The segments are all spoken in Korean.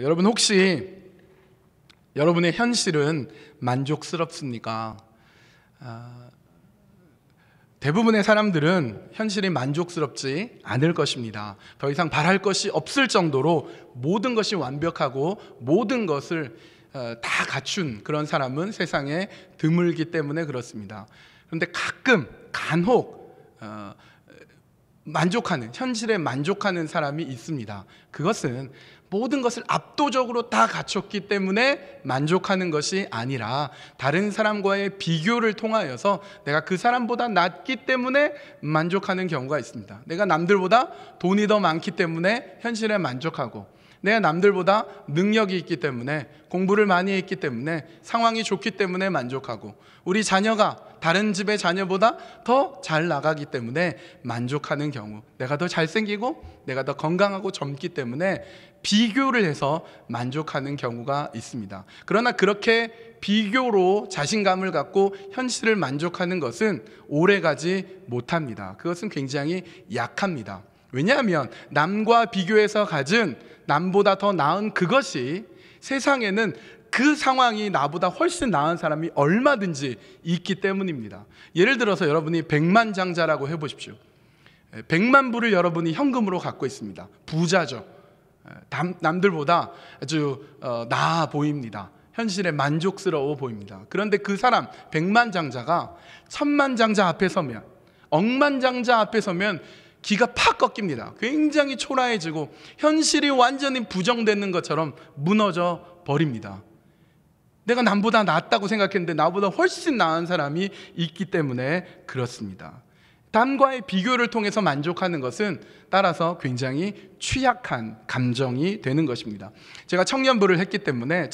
여러분 혹시 여러분의 현실은 만족스럽습니까? 대부분의 사람들은 현실이 만족스럽지 않을 것입니다. 더 이상 바랄 것이 없을 정도로 모든 것이 완벽하고 모든 것을 다 갖춘 그런 사람은 세상에 드물기 때문에 그렇습니다. 그런데 가끔 간혹 현실에 만족하는 사람이 있습니다. 그것은 모든 것을 압도적으로 다 갖췄기 때문에 만족하는 것이 아니라 다른 사람과의 비교를 통하여서 내가 그 사람보다 낫기 때문에 만족하는 경우가 있습니다. 내가 남들보다 돈이 더 많기 때문에 현실에 만족하고, 내가 남들보다 능력이 있기 때문에, 공부를 많이 했기 때문에, 상황이 좋기 때문에 만족하고, 우리 자녀가 다른 집의 자녀보다 더 잘 나가기 때문에 만족하는 경우, 내가 더 잘생기고 내가 더 건강하고 젊기 때문에 비교를 해서 만족하는 경우가 있습니다. 그러나 그렇게 비교로 자신감을 갖고 현실을 만족하는 것은 오래가지 못합니다. 그것은 굉장히 약합니다. 왜냐하면 남과 비교해서 가진 남보다 더 나은 그것이, 세상에는 그 상황이 나보다 훨씬 나은 사람이 얼마든지 있기 때문입니다. 예를 들어서 여러분이 백만장자라고 해보십시오. 100만 불을 여러분이 현금으로 갖고 있습니다. 부자죠. 남들보다 아주 나아 보입니다. 현실에 만족스러워 보입니다. 그런데 그 사람 백만장자가 천만장자 앞에 서면, 억만장자 앞에 서면 기가 팍 꺾입니다. 굉장히 초라해지고 현실이 완전히 부정되는 것처럼 무너져 버립니다. 내가 남보다 낫다고 생각했는데 나보다 훨씬 나은 사람이 있기 때문에 그렇습니다. 남과의 비교를 통해서 만족하는 것은 따라서 굉장히 취약한 감정이 되는 것입니다. 제가 청년부를 했기 때문에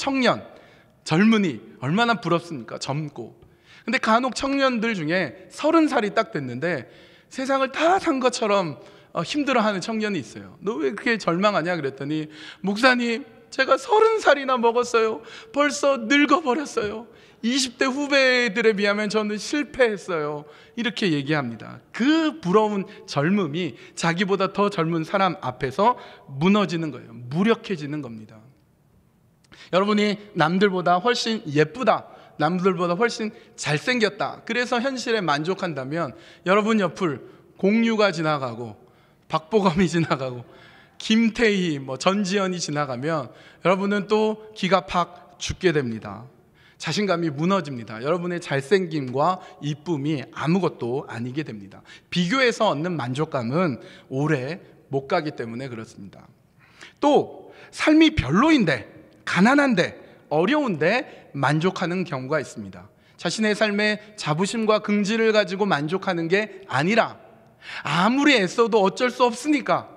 젊은이 얼마나 부럽습니까? 젊고. 근데 간혹 청년들 중에 30살이 딱 됐는데 세상을 다 산 것처럼 힘들어하는 청년이 있어요. 너 왜 그렇게 절망하냐 그랬더니, 목사님, 제가 30살이나 먹었어요. 벌써 늙어버렸어요. 20대 후배들에 비하면 저는 실패했어요. 이렇게 얘기합니다. 그 부러운 젊음이 자기보다 더 젊은 사람 앞에서 무너지는 거예요. 무력해지는 겁니다. 여러분이 남들보다 훨씬 예쁘다, 남들보다 훨씬 잘생겼다, 그래서 현실에 만족한다면 여러분 옆을 공유가 지나가고 박보검이 지나가고 김태희, 전지현이 지나가면 여러분은 또 기가 팍 죽게 됩니다. 자신감이 무너집니다. 여러분의 잘생김과 이쁨이 아무것도 아니게 됩니다. 비교해서 얻는 만족감은 오래 못 가기 때문에 그렇습니다. 또 삶이 별로인데, 가난한데, 어려운데 만족하는 경우가 있습니다. 자신의 삶에 자부심과 긍지를 가지고 만족하는 게 아니라 아무리 애써도 어쩔 수 없으니까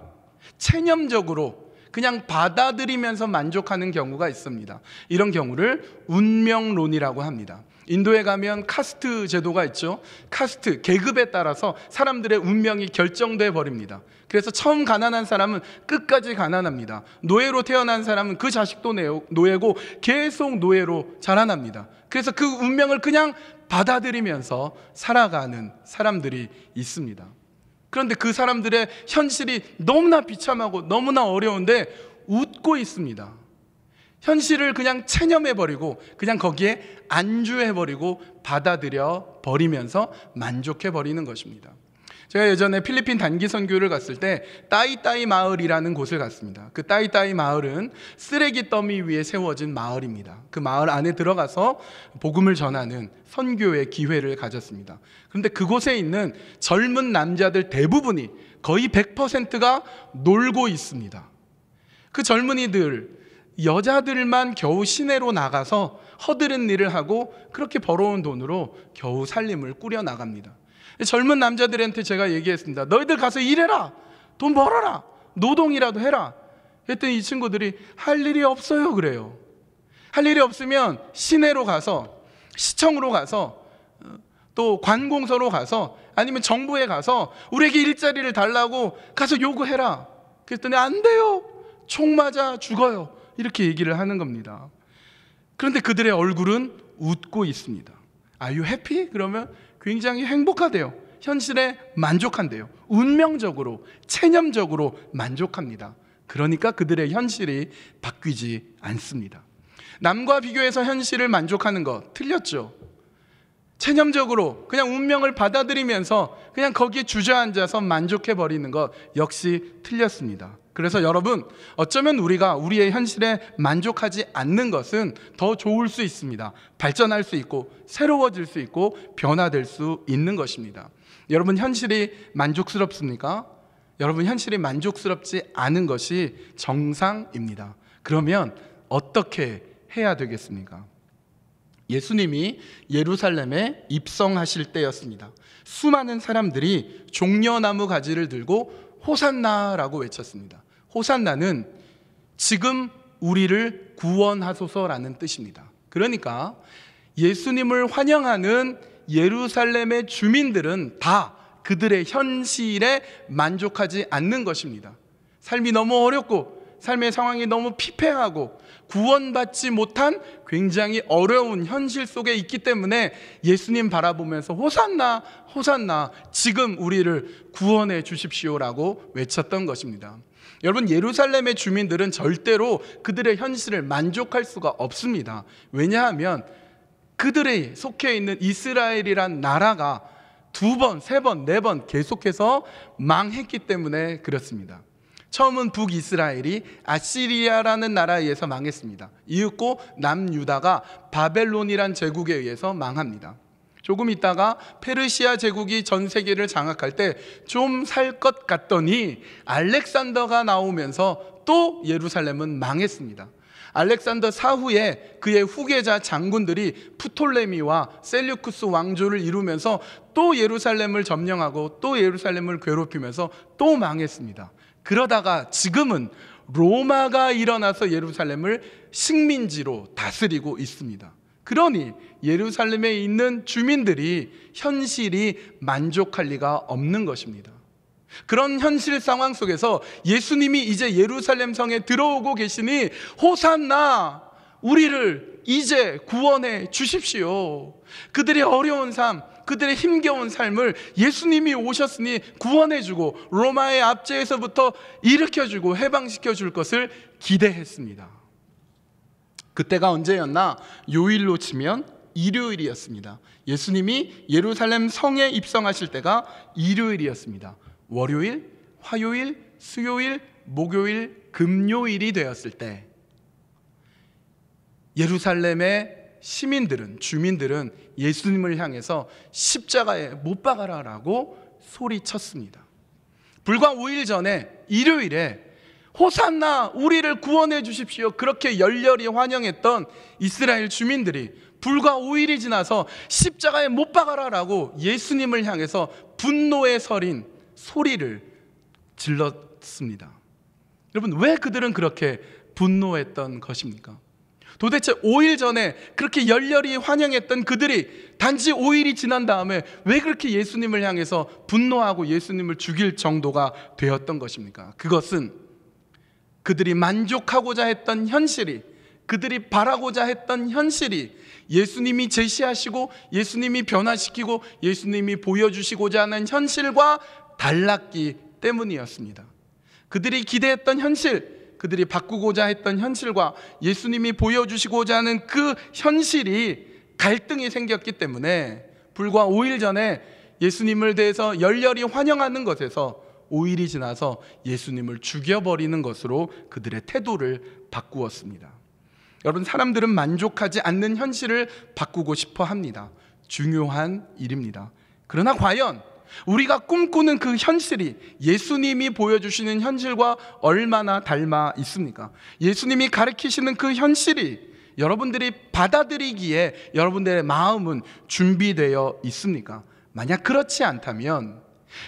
체념적으로 그냥 받아들이면서 만족하는 경우가 있습니다. 이런 경우를 운명론이라고 합니다. 인도에 가면 카스트 제도가 있죠. 카스트, 계급에 따라서 사람들의 운명이 결정돼 버립니다. 그래서 처음 가난한 사람은 끝까지 가난합니다. 노예로 태어난 사람은 그 자식도 노예고 계속 노예로 자라납니다. 그래서 그 운명을 그냥 받아들이면서 살아가는 사람들이 있습니다. 그런데 그 사람들의 현실이 너무나 비참하고 너무나 어려운데 웃고 있습니다. 현실을 그냥 체념해버리고 그냥 거기에 안주해버리고 받아들여 버리면서 만족해버리는 것입니다. 제가 예전에 필리핀 단기 선교를 갔을 때 따이따이 마을이라는 곳을 갔습니다. 그 따이따이 마을은 쓰레기 더미 위에 세워진 마을입니다. 그 마을 안에 들어가서 복음을 전하는 선교의 기회를 가졌습니다. 그런데 그곳에 있는 젊은 남자들 대부분이, 거의 100%가 놀고 있습니다. 그 젊은이들, 여자들만 겨우 시내로 나가서 허드렛 일을 하고 그렇게 벌어온 돈으로 겨우 살림을 꾸려나갑니다. 젊은 남자들한테 제가 얘기했습니다. 너희들 가서 일해라, 돈 벌어라, 노동이라도 해라. 그랬더니 이 친구들이 할 일이 없어요 그래요. 할 일이 없으면 시내로 가서, 시청으로 가서, 또 관공서로 가서, 아니면 정부에 가서 우리에게 일자리를 달라고 가서 요구해라. 그랬더니 안 돼요, 총 맞아 죽어요, 이렇게 얘기를 하는 겁니다. 그런데 그들의 얼굴은 웃고 있습니다. Are you happy? 그러면 굉장히 행복하대요. 현실에 만족한대요. 운명적으로, 체념적으로 만족합니다. 그러니까 그들의 현실이 바뀌지 않습니다. 남과 비교해서 현실을 만족하는 것 틀렸죠. 체념적으로 그냥 운명을 받아들이면서 그냥 거기에 주저앉아서 만족해버리는 것 역시 틀렸습니다. 그래서 여러분, 어쩌면 우리가 우리의 현실에 만족하지 않는 것은 더 좋을 수 있습니다. 발전할 수 있고 새로워질 수 있고 변화될 수 있는 것입니다. 여러분, 현실이 만족스럽습니까? 여러분, 현실이 만족스럽지 않은 것이 정상입니다. 그러면 어떻게 해야 되겠습니까? 예수님이 예루살렘에 입성하실 때였습니다. 수많은 사람들이 종려나무 가지를 들고 호산나라고 외쳤습니다. 호산나는 지금 우리를 구원하소서라는 뜻입니다. 그러니까 예수님을 환영하는 예루살렘의 주민들은 다 그들의 현실에 만족하지 않는 것입니다. 삶이 너무 어렵고 삶의 상황이 너무 피폐하고 구원받지 못한 굉장히 어려운 현실 속에 있기 때문에 예수님 바라보면서 호산나 호산나 지금 우리를 구원해 주십시오라고 외쳤던 것입니다. 여러분, 예루살렘의 주민들은 절대로 그들의 현실을 만족할 수가 없습니다. 왜냐하면 그들이 속해 있는 이스라엘이란 나라가 2번, 3번, 4번 계속해서 망했기 때문에 그렇습니다. 처음은 북이스라엘이 아시리아라는 나라에 의해서 망했습니다. 이윽고 남유다가 바벨론이란 제국에 의해서 망합니다. 조금 있다가 페르시아 제국이 전 세계를 장악할 때 좀 살 것 같더니 알렉산더가 나오면서 또 예루살렘은 망했습니다. 알렉산더 사후에 그의 후계자 장군들이 프톨레미와 셀류쿠스 왕조를 이루면서 또 예루살렘을 점령하고 또 예루살렘을 괴롭히면서 또 망했습니다. 그러다가 지금은 로마가 일어나서 예루살렘을 식민지로 다스리고 있습니다. 그러니 예루살렘에 있는 주민들이 현실이 만족할 리가 없는 것입니다. 그런 현실 상황 속에서 예수님이 이제 예루살렘 성에 들어오고 계시니 호산나, 우리를 이제 구원해 주십시오. 그들의 어려운 삶, 그들의 힘겨운 삶을 예수님이 오셨으니 구원해주고 로마의 압제에서부터 일으켜주고 해방시켜줄 것을 기대했습니다. 그때가 언제였나? 요일로 치면 일요일이었습니다. 예수님이 예루살렘 성에 입성하실 때가 일요일이었습니다. 월요일, 화요일, 수요일, 목요일, 금요일이 되었을 때 예루살렘의 시민들은, 주민들은 예수님을 향해서 십자가에 못 박아라라고 소리쳤습니다. 불과 5일 전에 일요일에 호산나, 우리를 구원해 주십시오, 그렇게 열렬히 환영했던 이스라엘 주민들이 불과 5일이 지나서 십자가에 못 박아라라고 예수님을 향해서 분노에 서린 소리를 질렀습니다. 여러분, 왜 그들은 그렇게 분노했던 것입니까? 도대체 5일 전에 그렇게 열렬히 환영했던 그들이 단지 5일이 지난 다음에 왜 그렇게 예수님을 향해서 분노하고 예수님을 죽일 정도가 되었던 것입니까? 그것은 그들이 만족하고자 했던 현실이, 그들이 바라고자 했던 현실이 예수님이 제시하시고 예수님이 변화시키고 예수님이 보여주시고자 하는 현실과 달랐기 때문이었습니다. 그들이 기대했던 현실, 그들이 바꾸고자 했던 현실과 예수님이 보여주시고자 하는 그 현실이 갈등이 생겼기 때문에 불과 5일 전에 예수님을 대해서 열렬히 환영하는 것에서 5일이 지나서 예수님을 죽여버리는 것으로 그들의 태도를 바꾸었습니다. 여러분, 사람들은 만족하지 않는 현실을 바꾸고 싶어 합니다. 중요한 일입니다. 그러나 과연 우리가 꿈꾸는 그 현실이 예수님이 보여주시는 현실과 얼마나 닮아 있습니까? 예수님이 가르치시는 그 현실이 여러분들이 받아들이기에 여러분들의 마음은 준비되어 있습니까? 만약 그렇지 않다면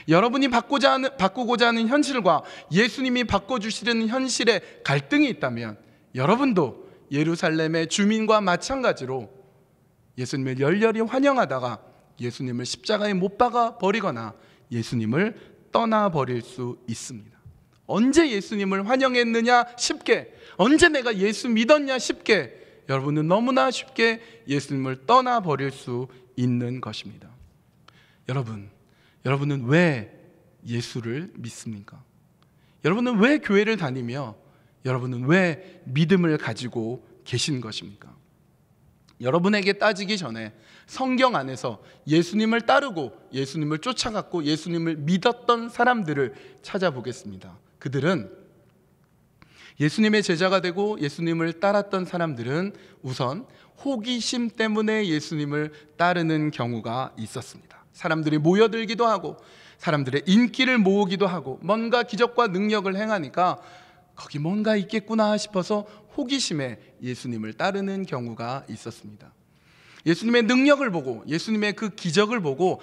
여러분이 바꾸고자 하는 현실과 예수님이 바꿔주시려는 현실에 갈등이 있다면 여러분도 예루살렘의 주민과 마찬가지로 예수님을 열렬히 환영하다가 예수님을 십자가에 못 박아 버리거나 예수님을 떠나 버릴 수 있습니다. 언제 예수님을 환영했느냐 쉽게, 언제 내가 예수 믿었냐 쉽게, 여러분은 너무나 쉽게 예수님을 떠나 버릴 수 있는 것입니다. 여러분은 왜 예수를 믿습니까? 여러분은 왜 교회를 다니며 여러분은 왜 믿음을 가지고 계신 것입니까? 여러분에게 따지기 전에 성경 안에서 예수님을 따르고 예수님을 쫓아갔고 예수님을 믿었던 사람들을 찾아보겠습니다. 그들은 예수님의 제자가 되고 예수님을 따랐던 사람들은 우선 호기심 때문에 예수님을 따르는 경우가 있었습니다. 사람들이 모여들기도 하고 사람들의 인기를 모으기도 하고 뭔가 기적과 능력을 행하니까 거기 뭔가 있겠구나 싶어서 호기심에 예수님을 따르는 경우가 있었습니다. 예수님의 능력을 보고 예수님의 그 기적을 보고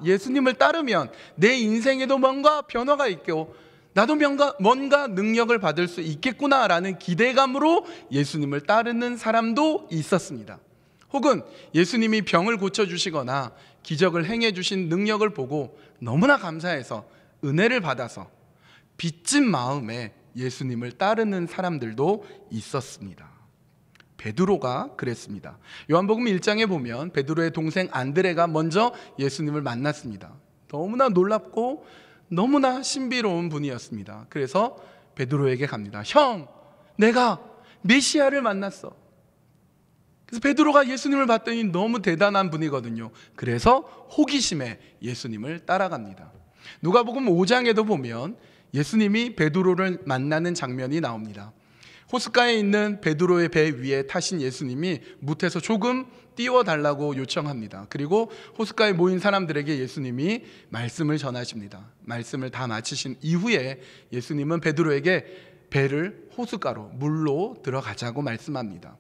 예수님을 따르면 내 인생에도 뭔가 변화가 있고 나도 뭔가 능력을 받을 수 있겠구나라는 기대감으로 예수님을 따르는 사람도 있었습니다. 혹은 예수님이 병을 고쳐주시거나 기적을 행해주신 능력을 보고 너무나 감사해서 은혜를 받아서 빚진 마음에 예수님을 따르는 사람들도 있었습니다. 베드로가 그랬습니다. 요한복음 1장에 보면 베드로의 동생 안드레가 먼저 예수님을 만났습니다. 너무나 놀랍고 너무나 신비로운 분이었습니다. 그래서 베드로에게 갑니다. 형, 내가 메시아를 만났어. 그래서 베드로가 예수님을 봤더니 너무 대단한 분이거든요. 그래서 호기심에 예수님을 따라갑니다. 누가복음 5장에도 보면 예수님이 베드로를 만나는 장면이 나옵니다. 호숫가에 있는 베드로의 배 위에 타신 예수님이 무태서 조금 띄워달라고 요청합니다. 그리고 호숫가에 모인 사람들에게 예수님이 말씀을 전하십니다. 말씀을 다 마치신 이후에 예수님은 베드로에게 배를 호숫가로 물로 들어가자고 말씀합니다.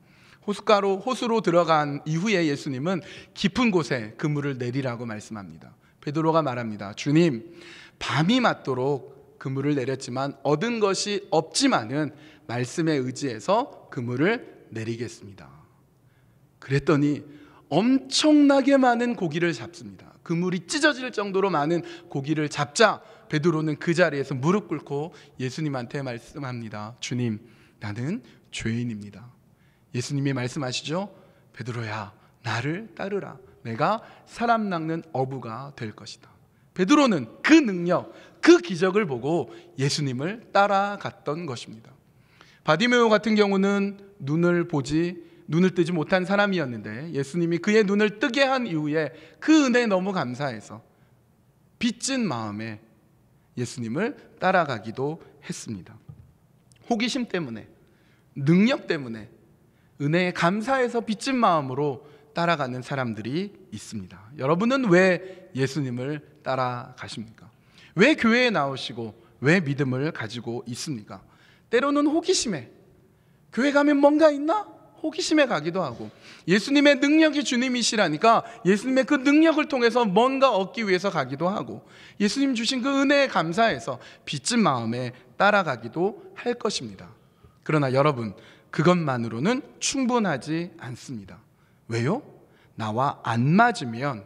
호수로 들어간 이후에 예수님은 깊은 곳에 그물을 내리라고 말씀합니다. 베드로가 말합니다. 주님, 밤이 맞도록 그물을 내렸지만 얻은 것이 없지만은 말씀에 의지해서 그물을 내리겠습니다. 그랬더니 엄청나게 많은 고기를 잡습니다. 그물이 찢어질 정도로 많은 고기를 잡자 베드로는 그 자리에서 무릎 꿇고 예수님한테 말씀합니다. 주님, 나는 죄인입니다. 예수님이 말씀하시죠. 베드로야, 나를 따르라. 내가 사람 낚는 어부가 될 것이다. 베드로는 그 능력, 그 기적을 보고 예수님을 따라갔던 것입니다. 바디메오 같은 경우는 눈을 뜨지 못한 사람이었는데 예수님이 그의 눈을 뜨게 한 이후에 그 은혜에 너무 감사해서 빚진 마음에 예수님을 따라가기도 했습니다. 호기심 때문에, 능력 때문에, 은혜에 감사해서 빚진 마음으로 따라가는 사람들이 있습니다. 여러분은 왜 예수님을 따라가십니까? 왜 교회에 나오시고 왜 믿음을 가지고 있습니까? 때로는 호기심에, 교회 가면 뭔가 있나? 호기심에 가기도 하고, 예수님의 능력이 주님이시라니까 예수님의 그 능력을 통해서 뭔가 얻기 위해서 가기도 하고, 예수님 주신 그 은혜에 감사해서 빚진 마음에 따라가기도 할 것입니다. 그러나 여러분, 그것만으로는 충분하지 않습니다. 왜요? 나와 안 맞으면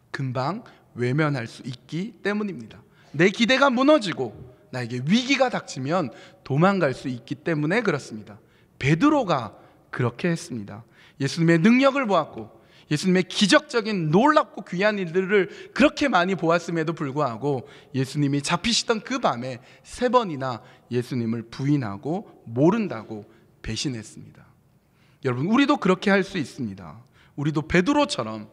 금방 외면할 수 있기 때문입니다. 내 기대가 무너지고 나에게 위기가 닥치면 도망갈 수 있기 때문에 그렇습니다. 베드로가 그렇게 했습니다. 예수님의 능력을 보았고 예수님의 기적적인 놀랍고 귀한 일들을 그렇게 많이 보았음에도 불구하고 예수님이 잡히시던 그 밤에 3번이나 예수님을 부인하고 모른다고 배신했습니다. 여러분, 우리도 그렇게 할 수 있습니다. 우리도 베드로처럼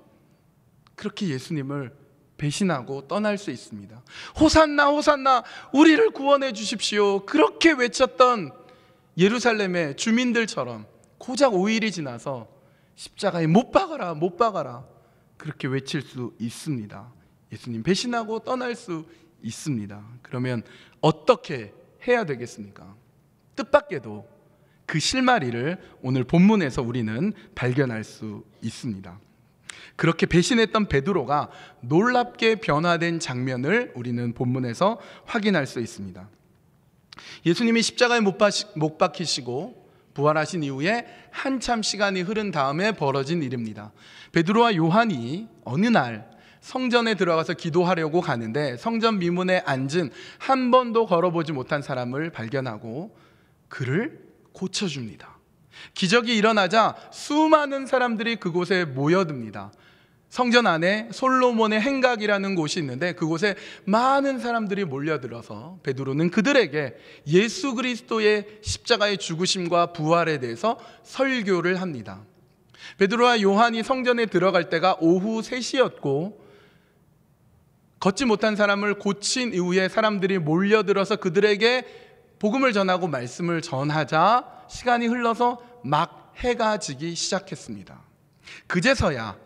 그렇게 예수님을 배신하고 떠날 수 있습니다. 호산나 호산나 우리를 구원해 주십시오, 그렇게 외쳤던 예루살렘의 주민들처럼 고작 5일이 지나서 십자가에 못 박아라 못 박아라 그렇게 외칠 수 있습니다. 예수님 배신하고 떠날 수 있습니다. 그러면 어떻게 해야 되겠습니까? 뜻밖에도 그 실마리를 오늘 본문에서 우리는 발견할 수 있습니다. 그렇게 배신했던 베드로가 놀랍게 변화된 장면을 우리는 본문에서 확인할 수 있습니다. 예수님이 십자가에 못 박히시고 부활하신 이후에 한참 시간이 흐른 다음에 벌어진 일입니다. 베드로와 요한이 어느 날 성전에 들어가서 기도하려고 가는데 성전 미문에 앉은 한 번도 걸어보지 못한 사람을 발견하고 그를 고쳐줍니다. 기적이 일어나자 수많은 사람들이 그곳에 모여듭니다. 성전 안에 솔로몬의 행각이라는 곳이 있는데 그곳에 많은 사람들이 몰려들어서 베드로는 그들에게 예수 그리스도의 십자가의 죽으심과 부활에 대해서 설교를 합니다. 베드로와 요한이 성전에 들어갈 때가 오후 3시였고 걷지 못한 사람을 고친 이후에 사람들이 몰려들어서 그들에게 복음을 전하고 말씀을 전하자 시간이 흘러서 막 해가 지기 시작했습니다. 그제서야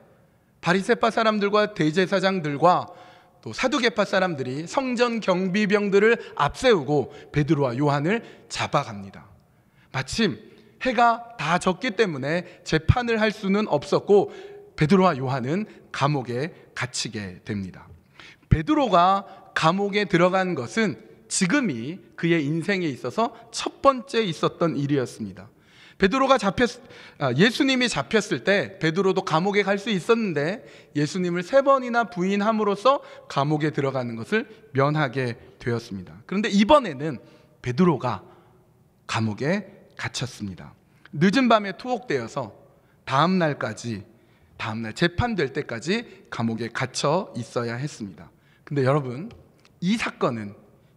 바리새파 사람들과 대제사장들과 또 사두개파 사람들이 성전 경비병들을 앞세우고 베드로와 요한을 잡아갑니다. 마침 해가 다 졌기 때문에 재판을 할 수는 없었고 베드로와 요한은 감옥에 갇히게 됩니다. 베드로가 감옥에 들어간 것은 지금이 그의 인생에 있어서 첫 번째 있었던 일이었습니다. 예수님이 잡혔을 때 베드로도 감옥에 갈 수 있었는데 예수님을 3번이나 부인함으로써 감옥에 들어가는 것을 면하게 되었습니다. 그런데 이번에는 베드로가 감옥에 갇혔습니다. 늦은 밤에 투옥되어서 다음날 재판될 때까지 감옥에 갇혀 있어야 했습니다. 근데 여러분, 이 사건은,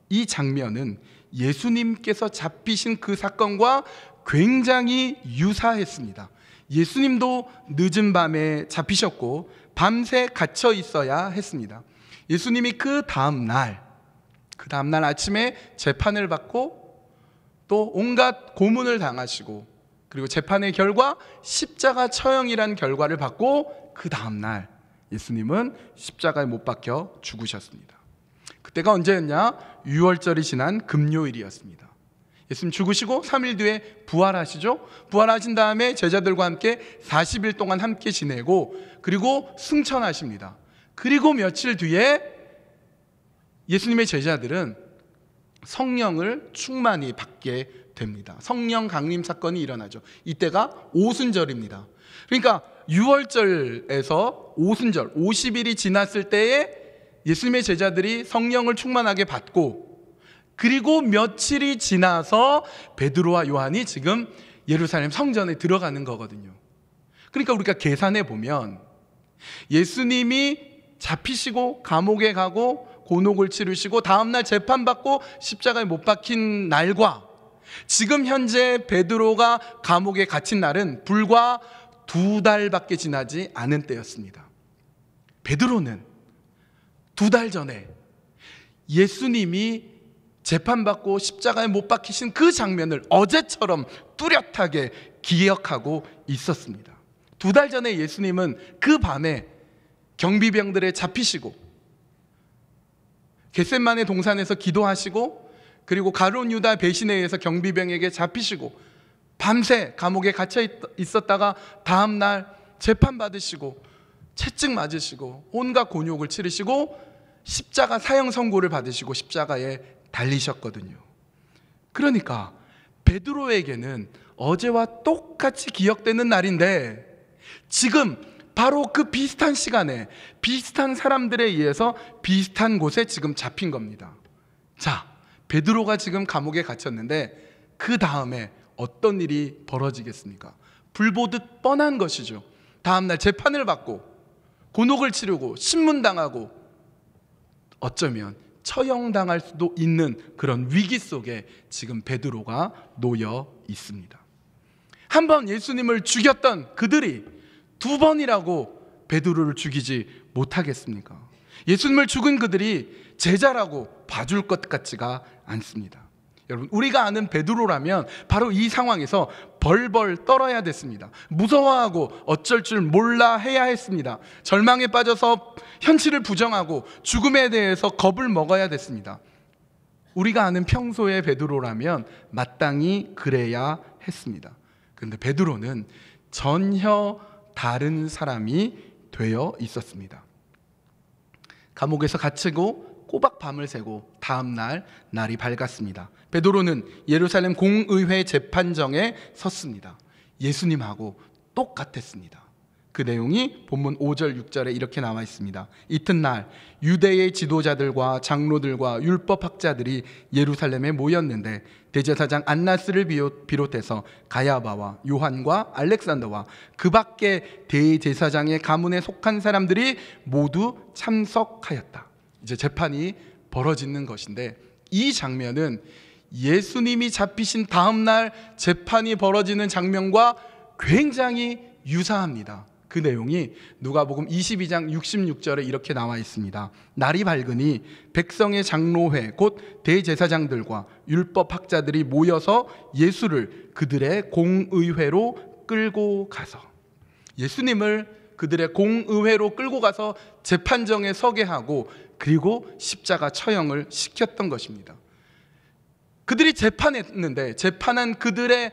이 장면은 예수님께서 잡히신 그 사건과 굉장히 유사했습니다. 예수님도 늦은 밤에 잡히셨고 밤새 갇혀 있어야 했습니다. 예수님이 그 다음날 아침에 재판을 받고 또 온갖 고문을 당하시고 그리고 재판의 결과 십자가 처형이라는 결과를 받고 그 다음날 예수님은 십자가에 못 박혀 죽으셨습니다. 그때가 언제였냐? 유월절이 지난 금요일이었습니다. 예수님 죽으시고 3일 뒤에 부활하시죠. 부활하신 다음에 제자들과 함께 40일 동안 함께 지내고 그리고 승천하십니다. 그리고 며칠 뒤에 예수님의 제자들은 성령을 충만히 받게 됩니다. 성령 강림 사건이 일어나죠. 이때가 오순절입니다. 그러니까 유월절에서 오순절 50일이 지났을 때에 예수님의 제자들이 성령을 충만하게 받고 그리고 며칠이 지나서 베드로와 요한이 지금 예루살렘 성전에 들어가는 거거든요. 그러니까 우리가 계산해 보면 예수님이 잡히시고 감옥에 가고 곤혹을 치르시고 다음날 재판받고 십자가에 못 박힌 날과 지금 현재 베드로가 감옥에 갇힌 날은 불과 2달밖에 지나지 않은 때였습니다. 베드로는 2달 전에 예수님이 재판받고 십자가에 못 박히신 그 장면을 어제처럼 뚜렷하게 기억하고 있었습니다. 2달 전에 예수님은 그 밤에 경비병들에 잡히시고 겟셋마네 동산에서 기도하시고 그리고 가룟 유다 배신에 의해서 경비병에게 잡히시고 밤새 감옥에 갇혀 있었다가 다음날 재판받으시고 채찍 맞으시고 온갖 곤욕을 치르시고 십자가 사형 선고를 받으시고 십자가에 달리셨거든요. 그러니까 베드로에게는 어제와 똑같이 기억되는 날인데 지금 바로 그 비슷한 시간에 비슷한 사람들에 의해서 비슷한 곳에 지금 잡힌 겁니다. 자, 베드로가 지금 감옥에 갇혔는데 그 다음에 어떤 일이 벌어지겠습니까? 불보듯 뻔한 것이죠. 다음날 재판을 받고 곤혹을 치르고 신문당하고 어쩌면 처형당할 수도 있는 그런 위기 속에 지금 베드로가 놓여 있습니다. 한 번 예수님을 죽였던 그들이 2번이라고 베드로를 죽이지 못하겠습니까? 예수님을 죽은 그들이 제자라고 봐줄 것 같지가 않습니다. 여러분, 우리가 아는 베드로라면 바로 이 상황에서 벌벌 떨어야 됐습니다. 무서워하고 어쩔 줄 몰라 해야 했습니다. 절망에 빠져서 현실을 부정하고 죽음에 대해서 겁을 먹어야 됐습니다. 우리가 아는 평소의 베드로라면 마땅히 그래야 했습니다. 그런데 베드로는 전혀 다른 사람이 되어 있었습니다. 감옥에서 갇히고 꼬박 밤을 새고 다음날 날이 밝았습니다. 베드로는 예루살렘 공의회 재판정에 섰습니다. 예수님하고 똑같았습니다. 그 내용이 본문 5절 6절에 이렇게 나와 있습니다. 이튿날 유대의 지도자들과 장로들과 율법학자들이 예루살렘에 모였는데 대제사장 안나스를 비롯해서 가야바와 요한과 알렉산더와 그 밖에 대제사장의 가문에 속한 사람들이 모두 참석하였다. 이제 재판이 벌어지는 것인데, 이 장면은 예수님이 잡히신 다음 날 재판이 벌어지는 장면과 굉장히 유사합니다. 그 내용이 누가복음 22장 66절에 이렇게 나와 있습니다. 날이 밝으니 백성의 장로회 곧 대제사장들과 율법학자들이 모여서 예수를 그들의 공의회로 끌고 가서, 예수님을 그들의 공의회로 끌고 가서 재판정에 서게 하고 그리고 십자가 처형을 시켰던 것입니다. 그들이 재판했는데 재판한 그들의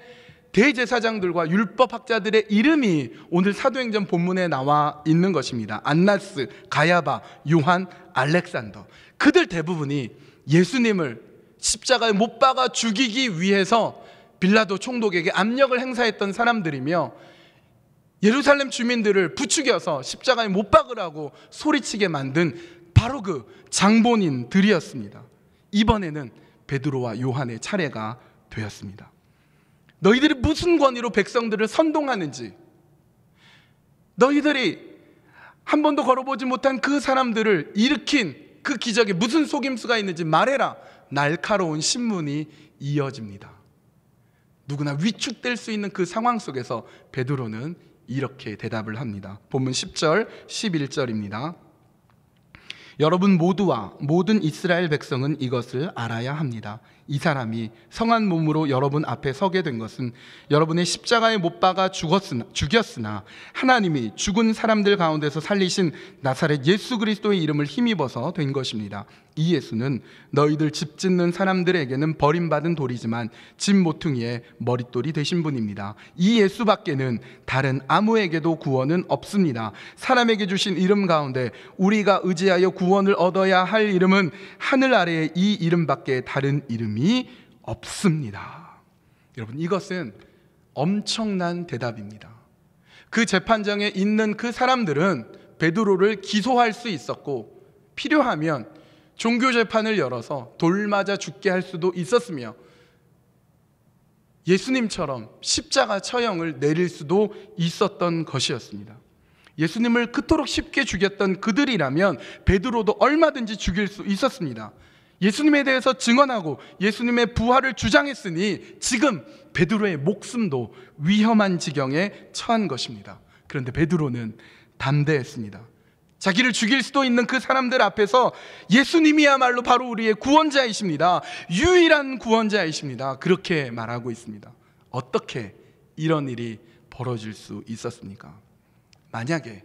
대제사장들과 율법학자들의 이름이 오늘 사도행전 본문에 나와 있는 것입니다. 안나스, 가야바, 요한, 알렉산더. 그들 대부분이 예수님을 십자가에 못 박아 죽이기 위해서 빌라도 총독에게 압력을 행사했던 사람들이며, 예루살렘 주민들을 부추겨서 십자가에 못 박으라고 소리치게 만든 바로 그 장본인들이었습니다. 이번에는 베드로와 요한의 차례가 되었습니다. 너희들이 무슨 권위로 백성들을 선동하는지, 너희들이 한 번도 걸어보지 못한 그 사람들을 일으킨 그 기적에 무슨 속임수가 있는지 말해라. 날카로운 신문이 이어집니다. 누구나 위축될 수 있는 그 상황 속에서 베드로는 이렇게 대답을 합니다. 본문 10절 11절입니다. 여러분 모두와 모든 이스라엘 백성은 이것을 알아야 합니다. 이 사람이 성한 몸으로 여러분 앞에 서게 된 것은 여러분의 십자가에 못 박아 죽였으나 하나님이 죽은 사람들 가운데서 살리신 나사렛 예수 그리스도의 이름을 힘입어서 된 것입니다. 이 예수는 너희들 집 짓는 사람들에게는 버림받은 돌이지만 집 모퉁이의 머릿돌이 되신 분입니다. 이 예수 밖에는 다른 아무에게도 구원은 없습니다. 사람에게 주신 이름 가운데 우리가 의지하여 구원을 얻어야 할 이름은 하늘 아래에 이 이름밖에 다른 이름이 없습니다. 여러분, 이것은 엄청난 대답입니다. 그 재판정에 있는 그 사람들은 베드로를 기소할 수 있었고 필요하면 종교재판을 열어서 돌 맞아 죽게 할 수도 있었으며 예수님처럼 십자가 처형을 내릴 수도 있었던 것이었습니다. 예수님을 그토록 쉽게 죽였던 그들이라면 베드로도 얼마든지 죽일 수 있었습니다. 예수님에 대해서 증언하고 예수님의 부활을 주장했으니 지금 베드로의 목숨도 위험한 지경에 처한 것입니다. 그런데 베드로는 담대했습니다. 자기를 죽일 수도 있는 그 사람들 앞에서 예수님이야말로 바로 우리의 구원자이십니다. 유일한 구원자이십니다. 그렇게 말하고 있습니다. 어떻게 이런 일이 벌어질 수 있었습니까? 만약에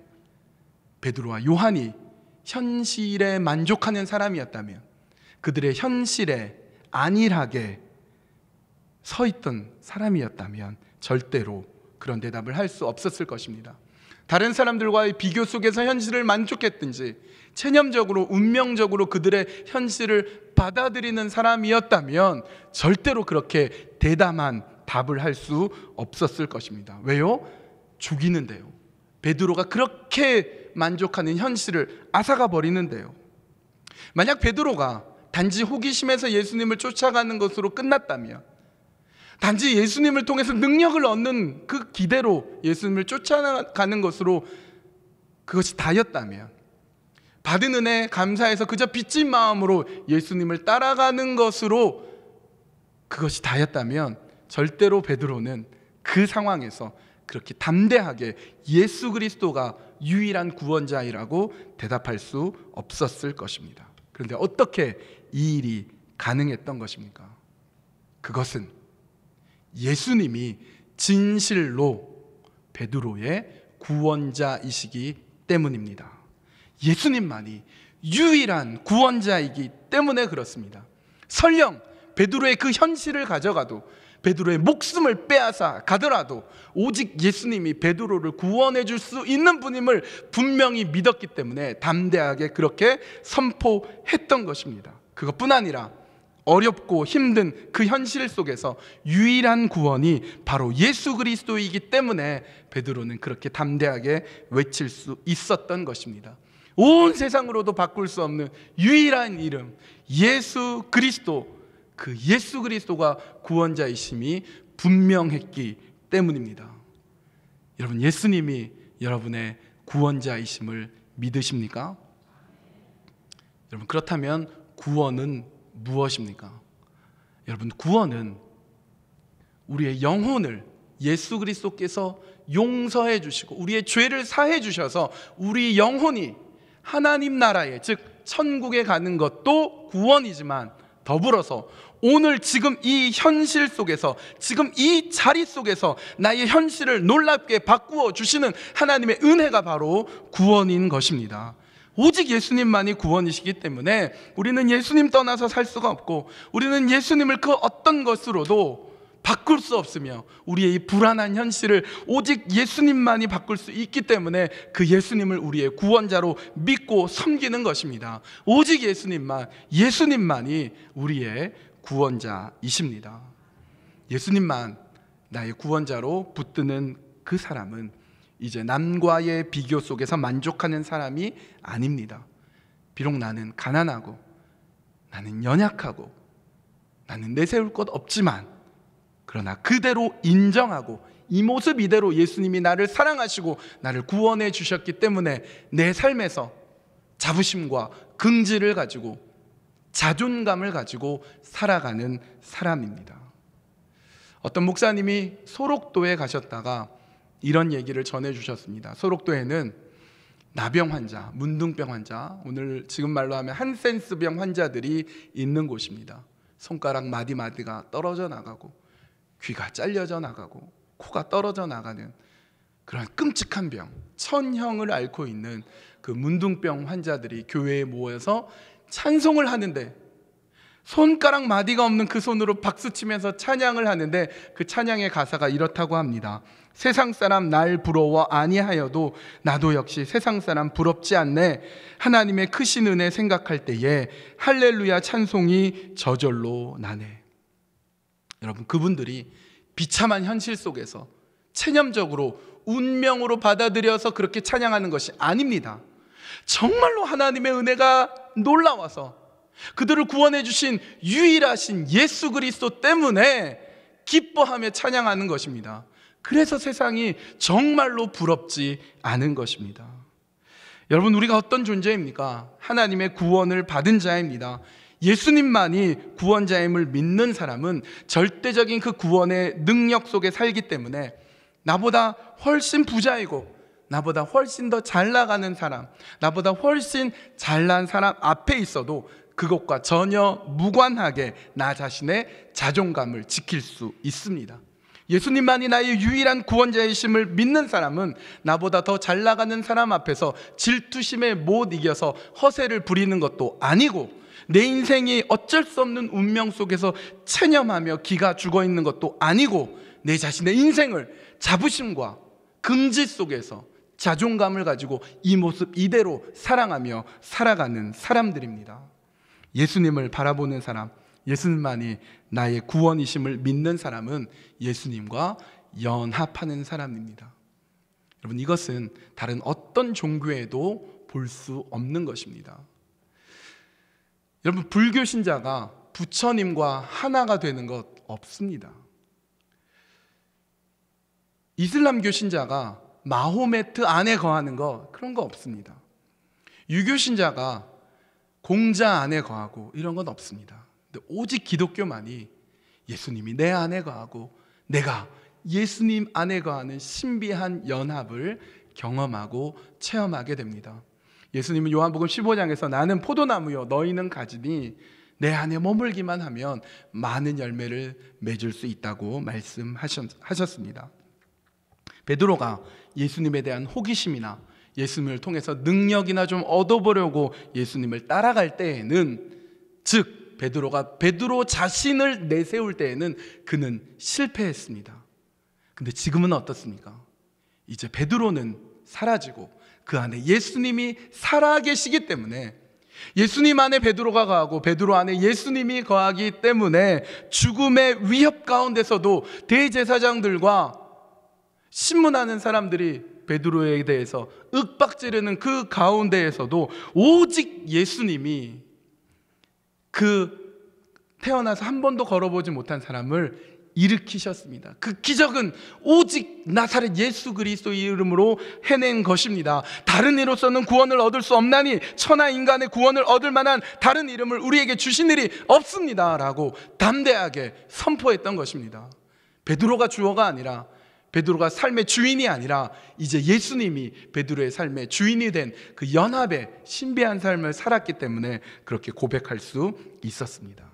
베드로와 요한이 현실에 만족하는 사람이었다면, 그들의 현실에 안일하게 서 있던 사람이었다면 절대로 그런 대답을 할 수 없었을 것입니다. 다른 사람들과의 비교 속에서 현실을 만족했든지 체념적으로 운명적으로 그들의 현실을 받아들이는 사람이었다면 절대로 그렇게 대담한 답을 할 수 없었을 것입니다. 왜요? 죽이는데요. 베드로가 그렇게 만족하는 현실을 앗아가 버리는데요. 만약 베드로가 단지 호기심에서 예수님을 쫓아가는 것으로 끝났다면, 단지 예수님을 통해서 능력을 얻는 그 기대로 예수님을 쫓아가는 것으로 그것이 다였다면, 받은 은혜 감사해서 그저 빚진 마음으로 예수님을 따라가는 것으로 그것이 다였다면 절대로 베드로는 그 상황에서 그렇게 담대하게 예수 그리스도가 유일한 구원자이라고 대답할 수 없었을 것입니다. 그런데 어떻게 이 일이 가능했던 것입니까? 그것은 예수님이 진실로 베드로의 구원자이시기 때문입니다. 예수님만이 유일한 구원자이기 때문에 그렇습니다. 설령 베드로의 그 현실을 가져가도, 베드로의 목숨을 빼앗아 가더라도 오직 예수님이 베드로를 구원해 줄 수 있는 분임을 분명히 믿었기 때문에 담대하게 그렇게 선포했던 것입니다. 그것뿐 아니라 어렵고 힘든 그 현실 속에서 유일한 구원이 바로 예수 그리스도이기 때문에 베드로는 그렇게 담대하게 외칠 수 있었던 것입니다. 온 세상으로도 바꿀 수 없는 유일한 이름 예수 그리스도, 그 예수 그리스도가 구원자이심이 분명했기 때문입니다. 여러분, 예수님이 여러분의 구원자이심을 믿으십니까? 여러분, 그렇다면 구원은 무엇입니까? 여러분, 구원은 우리의 영혼을 예수 그리스도께서 용서해 주시고 우리의 죄를 사해 주셔서 우리 영혼이 하나님 나라에, 즉 천국에 가는 것도 구원이지만 더불어서 오늘 지금 이 현실 속에서, 지금 이 자리 속에서 나의 현실을 놀랍게 바꾸어 주시는 하나님의 은혜가 바로 구원인 것입니다. 오직 예수님만이 구원이시기 때문에 우리는 예수님 떠나서 살 수가 없고, 우리는 예수님을 그 어떤 것으로도 바꿀 수 없으며, 우리의 이 불안한 현실을 오직 예수님만이 바꿀 수 있기 때문에 그 예수님을 우리의 구원자로 믿고 섬기는 것입니다. 오직 예수님만이 우리의 구원자이십니다. 예수님만 나의 구원자로 붙드는 그 사람은 이제 남과의 비교 속에서 만족하는 사람이 아닙니다. 비록 나는 가난하고, 나는 연약하고, 나는 내세울 것 없지만, 그러나 그대로 인정하고 이 모습 이대로 예수님이 나를 사랑하시고 나를 구원해 주셨기 때문에 내 삶에서 자부심과 긍지를 가지고, 자존감을 가지고 살아가는 사람입니다. 어떤 목사님이 소록도에 가셨다가 이런 얘기를 전해주셨습니다. 소록도에는 나병 환자, 문둥병 환자, 오늘 지금 말로 하면 한센스병 환자들이 있는 곳입니다. 손가락 마디마디가 떨어져 나가고, 귀가 잘려져 나가고, 코가 떨어져 나가는 그런 끔찍한 병, 천형을 앓고 있는 그 문둥병 환자들이 교회에 모여서 찬송을 하는데, 손가락 마디가 없는 그 손으로 박수치면서 찬양을 하는데, 그 찬양의 가사가 이렇다고 합니다. 세상 사람 날 부러워 아니하여도 나도 역시 세상 사람 부럽지 않네. 하나님의 크신 은혜 생각할 때에 할렐루야 찬송이 저절로 나네. 여러분, 그분들이 비참한 현실 속에서 체념적으로 운명으로 받아들여서 그렇게 찬양하는 것이 아닙니다. 정말로 하나님의 은혜가 놀라워서 그들을 구원해 주신 유일하신 예수 그리스도 때문에 기뻐하며 찬양하는 것입니다. 그래서 세상이 정말로 부럽지 않은 것입니다. 여러분, 우리가 어떤 존재입니까? 하나님의 구원을 받은 자입니다. 예수님만이 구원자임을 믿는 사람은 절대적인 그 구원의 능력 속에 살기 때문에 나보다 훨씬 부자이고, 나보다 훨씬 더 잘 나가는 사람, 나보다 훨씬 잘난 사람 앞에 있어도 그것과 전혀 무관하게 나 자신의 자존감을 지킬 수 있습니다. 예수님만이 나의 유일한 구원자이심을 믿는 사람은 나보다 더 잘 나가는 사람 앞에서 질투심에 못 이겨서 허세를 부리는 것도 아니고, 내 인생이 어쩔 수 없는 운명 속에서 체념하며 기가 죽어 있는 것도 아니고, 내 자신의 인생을 자부심과 긍지 속에서 자존감을 가지고 이 모습 이대로 사랑하며 살아가는 사람들입니다. 예수님을 바라보는 사람, 예수님만이 나의 구원이심을 믿는 사람은 예수님과 연합하는 사람입니다. 여러분, 이것은 다른 어떤 종교에도 볼 수 없는 것입니다. 여러분, 불교 신자가 부처님과 하나가 되는 것 없습니다. 이슬람교 신자가 마호메트 안에 거하는 것, 그런 거 없습니다. 유교 신자가 공자 안에 거하고 이런 건 없습니다. 근데 오직 기독교만이 예수님이 내 안에 거하고 내가 예수님 안에 거하는 신비한 연합을 경험하고 체험하게 됩니다. 예수님은 요한복음 15장에서 나는 포도나무요 너희는 가지니 내 안에 머물기만 하면 많은 열매를 맺을 수 있다고 말씀하셨습니다. 베드로가 예수님에 대한 호기심이나 예수님을 통해서 능력이나 좀 얻어보려고 예수님을 따라갈 때에는, 즉 베드로가 베드로 자신을 내세울 때에는 그는 실패했습니다. 근데 지금은 어떻습니까? 이제 베드로는 사라지고 그 안에 예수님이 살아계시기 때문에 예수님 안에 베드로가 거하고 베드로 안에 예수님이 거하기 때문에 죽음의 위협 가운데서도 대제사장들과 신문하는 사람들이 베드로에 대해서 윽박지르는 그 가운데에서도 오직 예수님이 그 태어나서 한 번도 걸어보지 못한 사람을 일으키셨습니다. 그 기적은 오직 나사렛 예수 그리스도의 이름으로 해낸 것입니다. 다른 이로서는 구원을 얻을 수 없나니 천하 인간의 구원을 얻을 만한 다른 이름을 우리에게 주신 일이 없습니다 라고 담대하게 선포했던 것입니다. 베드로가 주어가 아니라, 베드로가 삶의 주인이 아니라 이제 예수님이 베드로의 삶의 주인이 된 그 연합의 신비한 삶을 살았기 때문에 그렇게 고백할 수 있었습니다.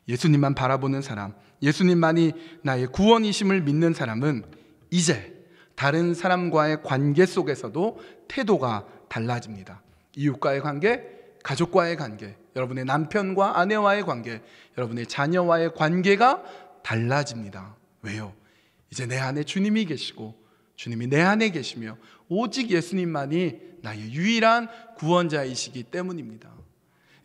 예수님만 바라보는 사람, 예수님만이 나의 구원이심을 믿는 사람은 이제 다른 사람과의 관계 속에서도 태도가 달라집니다. 이웃과의 관계, 가족과의 관계, 여러분의 남편과 아내와의 관계, 여러분의 자녀와의 관계가 달라집니다. 왜요? 이제 내 안에 주님이 계시고 주님이 내 안에 계시며 오직 예수님만이 나의 유일한 구원자이시기 때문입니다.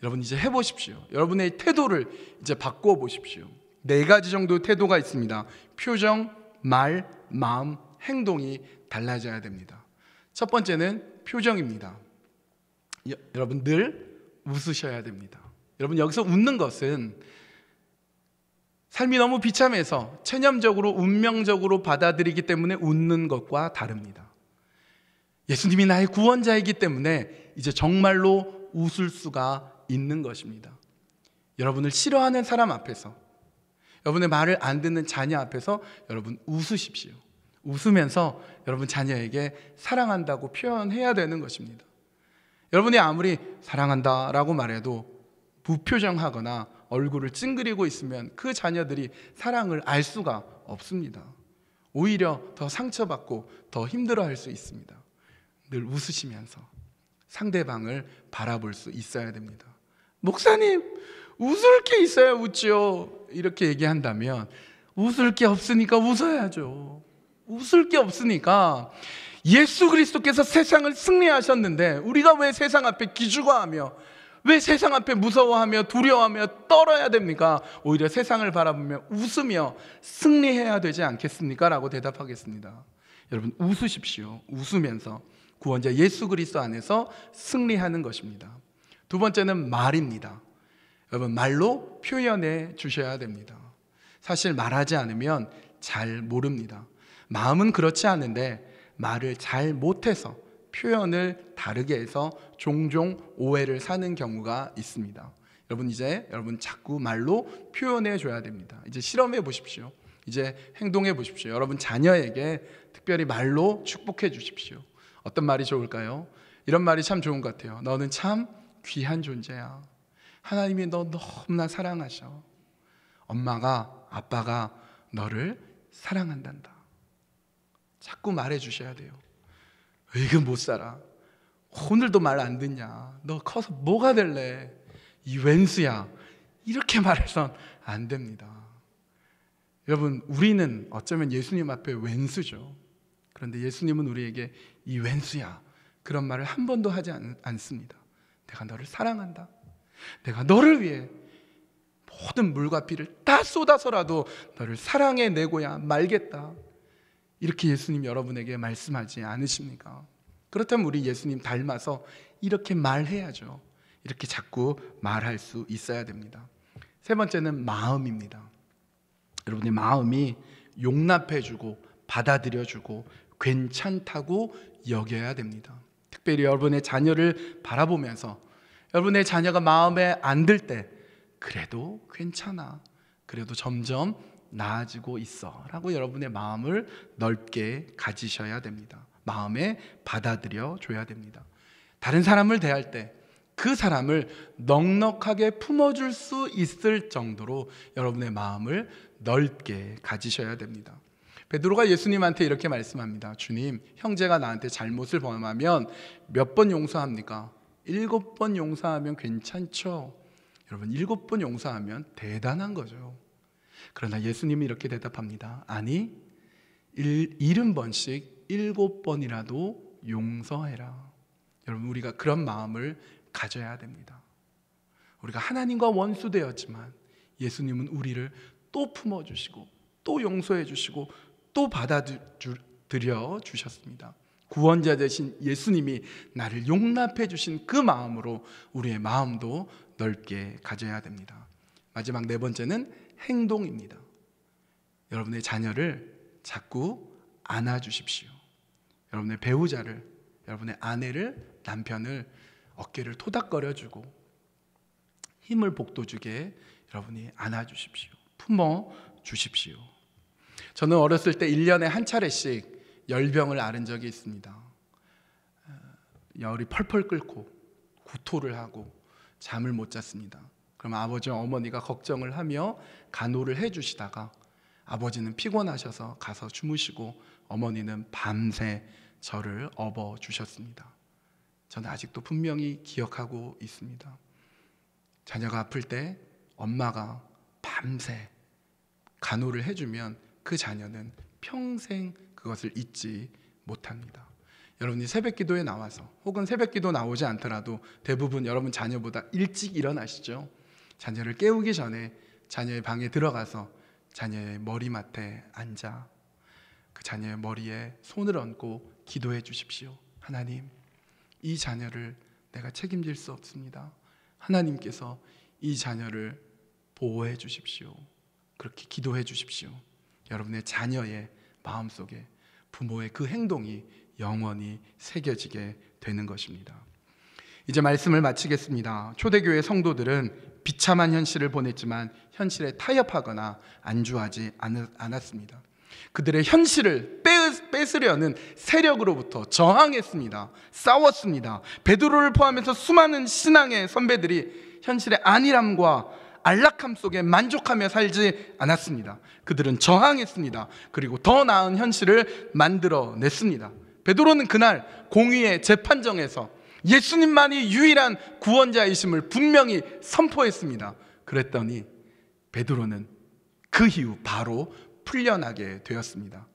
여러분 이제 해보십시오. 여러분의 태도를 이제 바꾸어 보십시오. 4가지 정도의 태도가 있습니다. 표정, 말, 마음, 행동이 달라져야 됩니다. 첫 번째는 표정입니다. 여러분 늘 웃으셔야 됩니다. 여러분 여기서 웃는 것은 삶이 너무 비참해서 체념적으로 운명적으로 받아들이기 때문에 웃는 것과 다릅니다. 예수님이 나의 구원자이기 때문에 이제 정말로 웃을 수가 있는 것입니다. 여러분을 싫어하는 사람 앞에서, 여러분의 말을 안 듣는 자녀 앞에서 여러분 웃으십시오. 웃으면서 여러분 자녀에게 사랑한다고 표현해야 되는 것입니다. 여러분이 아무리 사랑한다라고 말해도 무표정하거나 얼굴을 찡그리고 있으면 그 자녀들이 사랑을 알 수가 없습니다. 오히려 더 상처받고 더 힘들어할 수 있습니다. 늘 웃으시면서 상대방을 바라볼 수 있어야 됩니다. 목사님, 웃을 게 있어야 웃죠. 이렇게 얘기한다면 웃을 게 없으니까 웃어야죠. 웃을 게 없으니까 예수 그리스도께서 세상을 승리하셨는데 우리가 왜 세상 앞에 기죽어하며, 왜 세상 앞에 무서워하며 두려워하며 떨어야 됩니까? 오히려 세상을 바라보며 웃으며 승리해야 되지 않겠습니까? 라고 대답하겠습니다. 여러분 웃으십시오. 웃으면서 구원자 예수 그리스도 안에서 승리하는 것입니다. 두 번째는 말입니다. 여러분 말로 표현해 주셔야 됩니다. 사실 말하지 않으면 잘 모릅니다. 마음은 그렇지 않은데 말을 잘 못해서 표현을 다르게 해서 종종 오해를 사는 경우가 있습니다. 여러분 자꾸 말로 표현해 줘야 됩니다. 이제 실험해 보십시오. 이제 행동해 보십시오. 여러분 자녀에게 특별히 말로 축복해 주십시오. 어떤 말이 좋을까요? 이런 말이 참 좋은 것 같아요. 너는 참 귀한 존재야. 하나님이 너 너무나 사랑하셔. 엄마가, 아빠가 너를 사랑한단다. 자꾸 말해 주셔야 돼요. 이거 못 살아. 오늘도 말 안 듣냐. 너 커서 뭐가 될래? 이 웬수야. 이렇게 말해선 안 됩니다. 여러분 우리는 어쩌면 예수님 앞에 웬수죠. 그런데 예수님은 우리에게 이 웬수야, 그런 말을 한 번도 하지 않습니다. 내가 너를 사랑한다. 내가 너를 위해 모든 물과 피를 다 쏟아서라도 너를 사랑해내고야 말겠다. 이렇게 예수님 여러분에게 말씀하지 않으십니까? 그렇다면 우리 예수님 닮아서 이렇게 말해야죠. 이렇게 자꾸 말할 수 있어야 됩니다. 세 번째는 마음입니다. 여러분의 마음이 용납해주고 받아들여주고 괜찮다고 여겨야 됩니다. 특별히 여러분의 자녀를 바라보면서 여러분의 자녀가 마음에 안 들 때 그래도 괜찮아, 그래도 점점 나아지고 있어 라고 여러분의 마음을 넓게 가지셔야 됩니다. 마음에 받아들여 줘야 됩니다. 다른 사람을 대할 때 그 사람을 넉넉하게 품어줄 수 있을 정도로 여러분의 마음을 넓게 가지셔야 됩니다. 베드로가 예수님한테 이렇게 말씀합니다. 주님, 형제가 나한테 잘못을 범하면 몇 번 용서합니까? 7번 용서하면 괜찮죠? 여러분 7번 용서하면 대단한 거죠. 그러나 예수님이 이렇게 대답합니다. 아니 70번씩 7번이라도 용서해라. 여러분 우리가 그런 마음을 가져야 됩니다. 우리가 하나님과 원수되었지만 예수님은 우리를 또 품어주시고 또 용서해 주시고 또 받아들여 주셨습니다. 구원자 되신 예수님이 나를 용납해 주신 그 마음으로 우리의 마음도 넓게 가져야 됩니다. 마지막 네 번째는 행동입니다. 여러분의 자녀를 자꾸 안아주십시오. 여러분의 배우자를, 여러분의 아내를, 남편을 어깨를 토닥거려주고 힘을 북돋주게 여러분이 안아주십시오. 품어주십시오. 저는 어렸을 때 1년에 한 차례씩 열병을 앓은 적이 있습니다. 열이 펄펄 끓고 구토를 하고 잠을 못 잤습니다. 그럼 아버지와 어머니가 걱정을 하며 간호를 해주시다가 아버지는 피곤하셔서 가서 주무시고 어머니는 밤새 저를 업어주셨습니다. 저는 아직도 분명히 기억하고 있습니다. 자녀가 아플 때 엄마가 밤새 간호를 해주면 그 자녀는 평생 그것을 잊지 못합니다. 여러분이 새벽기도에 나와서 혹은 새벽기도 나오지 않더라도 대부분 여러분 자녀보다 일찍 일어나시죠. 자녀를 깨우기 전에 자녀의 방에 들어가서 자녀의 머리맡에 앉아 그 자녀의 머리에 손을 얹고 기도해 주십시오. 하나님, 이 자녀를 내가 책임질 수 없습니다. 하나님께서 이 자녀를 보호해 주십시오. 그렇게 기도해 주십시오. 여러분의 자녀의 마음속에 부모의 그 행동이 영원히 새겨지게 되는 것입니다. 이제 말씀을 마치겠습니다. 초대교회 성도들은 비참한 현실을 보냈지만 현실에 타협하거나 안주하지 않았습니다. 그들의 현실을 뺏으려는 세력으로부터 저항했습니다. 싸웠습니다. 베드로를 포함해서 수많은 신앙의 선배들이 현실의 안일함과 안락함 속에 만족하며 살지 않았습니다. 그들은 저항했습니다. 그리고 더 나은 현실을 만들어냈습니다. 베드로는 그날 공의의 재판정에서 예수님만이 유일한 구원자이심을 분명히 선포했습니다. 그랬더니 베드로는 그 이후 바로 풀려나게 되었습니다.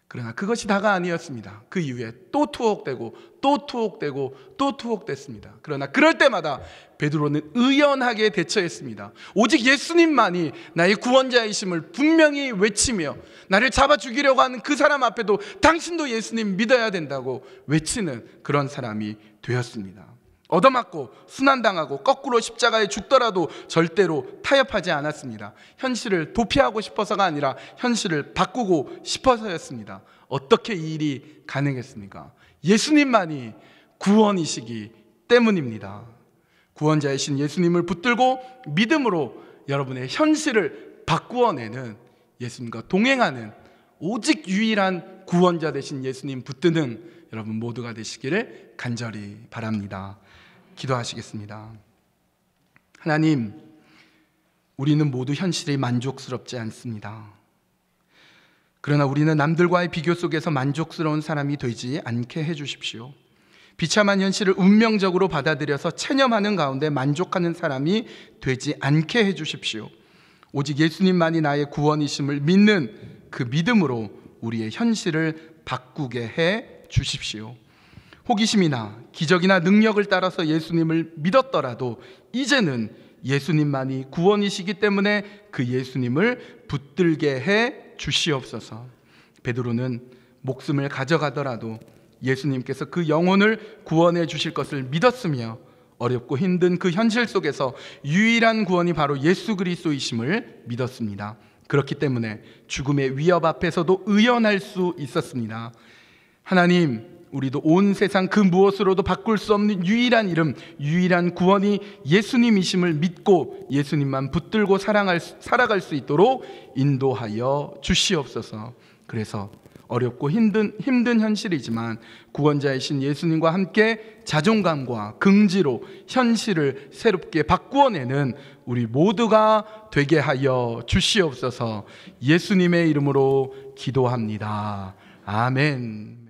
그러나 그것이 다가 아니었습니다. 그 이후에 또 투옥되고 또 투옥되고 또 투옥됐습니다. 그러나 그럴 때마다 베드로는 의연하게 대처했습니다. 오직 예수님만이 나의 구원자이심을 분명히 외치며 나를 잡아 죽이려고 하는 그 사람 앞에도 당신도 예수님 믿어야 된다고 외치는 그런 사람이 되었습니다. 얻어맞고 순환당하고 거꾸로 십자가에 죽더라도 절대로 타협하지 않았습니다. 현실을 도피하고 싶어서가 아니라 현실을 바꾸고 싶어서였습니다. 어떻게 이 일이 가능했습니까? 예수님만이 구원이시기 때문입니다. 구원자이신 예수님을 붙들고 믿음으로 여러분의 현실을 바꾸어내는, 예수님과 동행하는 오직 유일한 구원자 되신 예수님 붙드는 여러분 모두가 되시기를 간절히 바랍니다. 기도하시겠습니다. 하나님, 우리는 모두 현실이 만족스럽지 않습니다. 그러나 우리는 남들과의 비교 속에서 만족스러운 사람이 되지 않게 해주십시오. 비참한 현실을 운명적으로 받아들여서 체념하는 가운데 만족하는 사람이 되지 않게 해주십시오. 오직 예수님만이 나의 구원이심을 믿는 그 믿음으로 우리의 현실을 바꾸게 해 주십시오. 호기심이나 기적이나 능력을 따라서 예수님을 믿었더라도 이제는 예수님만이 구원이시기 때문에 그 예수님을 붙들게 해 주시옵소서. 베드로는 목숨을 가져가더라도 예수님께서 그 영혼을 구원해 주실 것을 믿었으며 어렵고 힘든 그 현실 속에서 유일한 구원이 바로 예수 그리스도이심을 믿었습니다. 그렇기 때문에 죽음의 위협 앞에서도 의연할 수 있었습니다. 하나님, 우리도 온 세상 그 무엇으로도 바꿀 수 없는 유일한 이름, 유일한 구원이 예수님이심을 믿고 예수님만 붙들고 살아갈 수 있도록 인도하여 주시옵소서. 그래서 어렵고 힘든 현실이지만 구원자이신 예수님과 함께 자존감과 긍지로 현실을 새롭게 바꾸어내는 우리 모두가 되게 하여 주시옵소서. 예수님의 이름으로 기도합니다. 아멘.